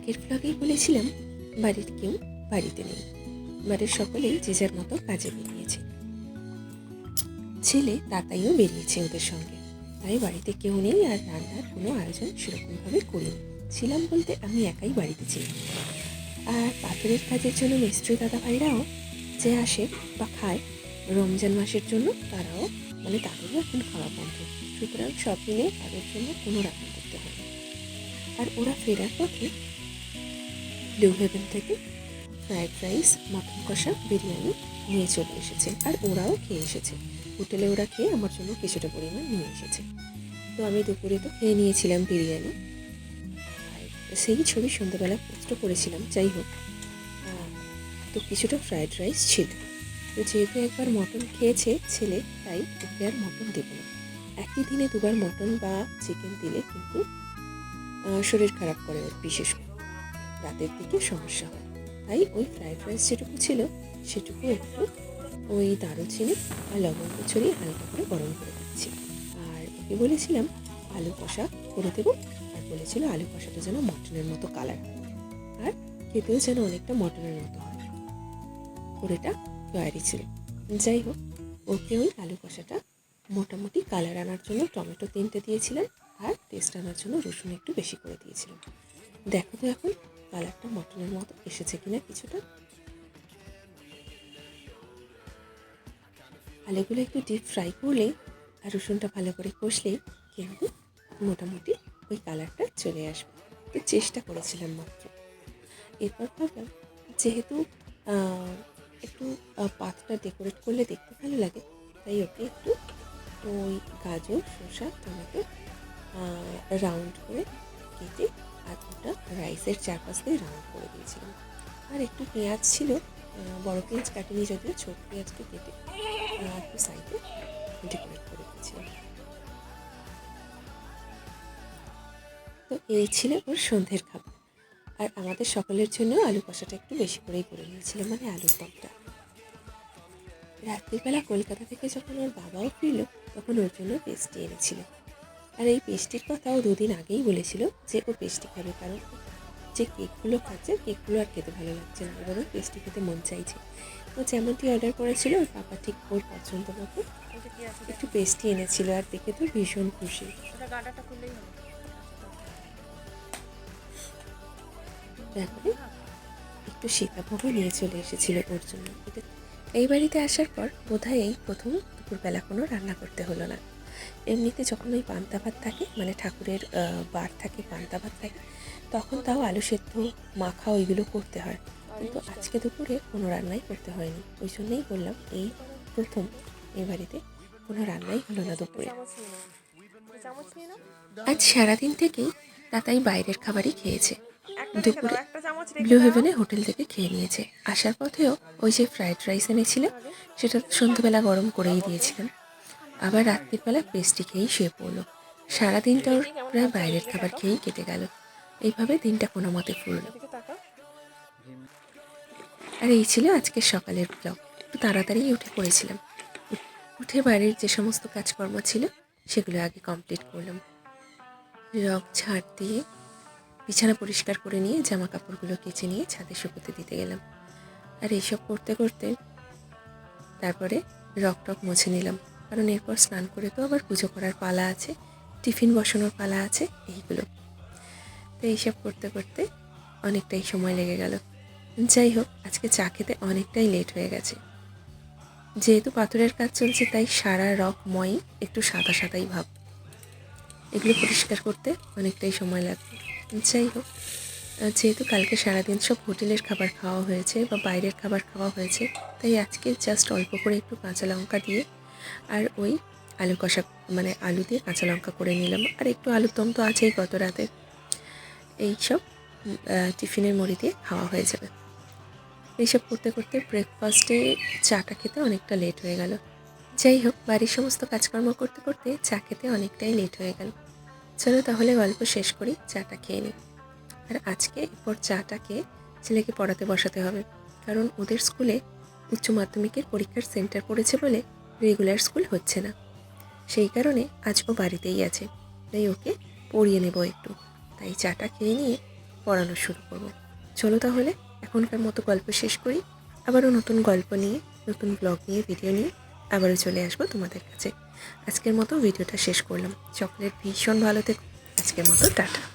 আগের ব্লগেই বলেছিলাম বাড়ির কেউ বাড়িতে নেই, বাড়ির সকলেই যে যার মতো কাজে বেরিয়েছে। ছেলে তাতাইও বেরিয়েছে ওদের সঙ্গে, তাই বাড়িতে কেউ নেই আর রান্নার কোনো আয়োজন সেরকমভাবে করিনি। ছিলাম বলতে আমি একাই বাড়িতে ছিলাম। আর পাথরের কাজের জন্য মিস্ত্রি দাদা ভাইরাও যে আসে বা খায় রমজান মাসের জন্য, তারাও তাদেরও এখন খাওয়া বন্ধ, সুতরাং সব মিলে তাদের জন্য কোনো রান্না করতে হয়। আর ওরা ফেরার পথে ব্লু হেভেন থেকে ফ্রায়েড রাইস, মটন কষা, বিরিয়ানি নিয়ে চলে এসেছে আর ওরাও খেয়ে এসেছে। হোটেলে ওরা খেয়ে আমার জন্য কিছুটা পরিমাণ নিয়ে এসেছে। তো আমি দুপুরে তো খেয়ে নিয়েছিলাম বিরিয়ানি, আর সেই ছবি সন্ধ্যাবেলা পোস্ট করেছিলাম। যাই হোক, তো কিছুটা ফ্রায়েড রাইস ছিল। তো যেহেতু একবার মটন খেয়েছে ছেলে, তাই ওকে আর মটন দেবো না। একই দিনে দুবার মটন বা চিকেন দিলে কিন্তু শরীর খারাপ করে ওর, বিশেষ করে রাতের দিকে সমস্যা হয়। তাই ওই ফ্রায়েড রাইস যেটুকু ছিল সেটুকু একটু ওই দারুচিনি আর লবঙ্গ ছড়িয়ে হালকা করে গরম করে দিচ্ছি। আর ওকে বলেছিলাম আলু কষা করে দেবো, আর বলেছিল আলু কষাটা যেন মটনের মতো কালার আর খেতেও যেন অনেকটা মটনের মতো হয়, ওটা তৈরি ছিল। যাই হোক, ওকে ওই আলু কষাটা মোটামুটি কালার আনার জন্য টমেটো 3টে দিয়েছিলাম আর টেস্ট আনার জন্য রসুন একটু বেশি করে দিয়েছিলাম। দেখো তো এখন কালারটা মটনের মতো এসেছে কিনা কিছুটা। আলুগুলো একটু ডিপ ফ্রাই করলেই আর রসুনটা ভালো করে কষলেই কিন্তু মোটামুটি ওই কালারটা চলে আসবে। তো চেষ্টা করেছিলাম মাত্র। এরপর ভাবলাম যেহেতু একটু পাতটা ডেকোরেট করলে দেখতে ভালো লাগে, তাই ওকে একটু ওই গাজর, শসা, টমেটো রাউন্ড করে কেটে আর ওটা রাইসের চারপাশ দিয়ে রাউন্ড করে দিয়েছিলাম। আর একটু পেঁয়াজ ছিল, বড় পেঁয়াজ কাটিনি যদিও, ছোট পেঁয়াজকে কেটে একটু সাইডে ডেকোরেট করে দিয়েছিলাম। তো এই ছিল ওর সন্ধ্যের খাবার। আর আমাদের সকলের জন্য আলু কষাটা একটু বেশি করেই করে নিয়েছিলাম, আলুর দমটা। রাত্রিবেলা কলকাতা থেকে যখন ওর বাবাও ফিরল, তখন ওর জন্য পেস্ট্রি এনেছিল। আর এই পেস্ট্রির কথা ও 2 দিন আগেই বলেছিল যে ও পেস্ট্রি খাবে, কারণ যে কেকগুলো খাচ্ছে কেকগুলো আর খেতে ভালো লাগছে না, এবার পেস্ট্রি খেতে মন চাইছে। ও যেমনটি অর্ডার করেছিল ওর পাপা ঠিক ওর পছন্দ মতো একটু পেস্ট্রি এনেছিল, আর দেখে তো ভীষণ খুশি। তারপরে একটু সীতাভোগও নিয়ে চলে এসেছিল ওর জন্য। এই বাড়িতে আসার পর বোধহয় এই প্রথম দুপুরবেলা কোনো রান্না করতে হলো না। এমনিতে যখন ওই পান্তা ভাত থাকে, ঠাকুরের বার থাকে, পান্তা ভাত থাকে, তখন তাও আলু সেদ্ধ মাখা ওইগুলো করতে হয়, কিন্তু আজকে দুপুরে কোনো রান্নাই করতে হয়নি। ওই জন্যই বললাম এই প্রথম এই বাড়িতে কোনো রান্নাই হলো না দুপুরে। আজ সারাদিন থেকেই তাতাই বাইরের খাবারই খেয়েছে। দুপুরে ব্লু হেভেনে হোটেল থেকে খেয়ে নিয়েছে। আসার পথেও ওই যে ফ্রায়েড রাইস এনেছিল সেটা সন্ধ্যাবেলা গরম করেই দিয়েছিলাম। আবার রাত্রিবেলা পেস্ট্রি খেয়েই শুয়ে পড়লো। সারাদিনটা ওর প্রায় বাইরের খাবার খেয়েই কেটে গেল। এইভাবে দিনটা কোনো মতে ফুরল। আর এই ছিল আজকের সকালের ব্লগ। একটু তাড়াতাড়ি উঠে পড়েছিলাম। উঠে বাড়ির যে সমস্ত কাজকর্ম ছিল সেগুলো আগে কমপ্লিট করলাম। রগ ঝাড় দিয়ে বিছানা পরিষ্কার করে নিয়ে জামা কাপড়গুলো কেচে নিয়ে ছাদে শুকোতে দিতে গেলাম। আর এইসব করতে করতে তারপরে রক টক মুছে নিলাম, কারণ এরপর স্নান করে তো আবার পুজো করার পালা আছে, টিফিন বসানোর পালা আছে, এইগুলো। তো এইসব করতে করতে অনেকটাই সময় লেগে গেল। যাই হোক, আজকে চা খেতে অনেকটাই লেট হয়ে গেছে। যেহেতু পাথরের কাজ চলছে তাই সারা রকময় একটু সাদা সাদাই ভাব, এগুলো পরিষ্কার করতে অনেকটাই সময় লাগবে। যাই হোক, যেহেতু কালকে সারাদিন সব হোটেলের খাবার খাওয়া হয়েছে বা বাইরের খাবার খাওয়া হয়েছে, তাই আজকে জাস্ট অল্প করে একটু কাঁচা লঙ্কা দিয়ে আর ওই আলু কষা আলু দিয়ে কাঁচা লঙ্কা করে নিলাম। আর একটু আলুর দম তো আছেই গত রাতে, এইসব টিফিনের মুড়ি দিয়ে খাওয়া হয়ে যাবে। এইসব করতে করতে ব্রেকফাস্টে চাটা খেতে অনেকটা লেট হয়ে গেল। যাই হোক, বাড়ির সমস্ত কাজকর্ম করতে করতে চা খেতে অনেকটাই লেট হয়ে গেল। চলো তাহলে গল্প শেষ করি, চাটা খেয়ে নিই। আর আজকে এরপর চাটা খেয়ে ছেলেকে পড়াতে বসাতে হবে, কারণ ওদের স্কুলে উচ্চ মাধ্যমিকের পরীক্ষার সেন্টার পড়েছে বলে রেগুলার স্কুল হচ্ছে না। সেই কারণে আজ ও বাড়িতেই আছে, তাই ওকে পড়িয়ে নেব একটু। তাই চাটা খেয়ে নিয়ে পড়ানো শুরু করব। চলো তাহলে এখনকার মতো গল্প শেষ করি। আবারও নতুন গল্প নিয়ে, নতুন ব্লগ নিয়ে, ভিডিও নিয়ে আবারও চলে আসবো তোমাদের কাছে। আজকের মতো ভিডিওটা শেষ করলাম। সকলের ভীষণ ভালো থেকো। আজকের মতো টাটা।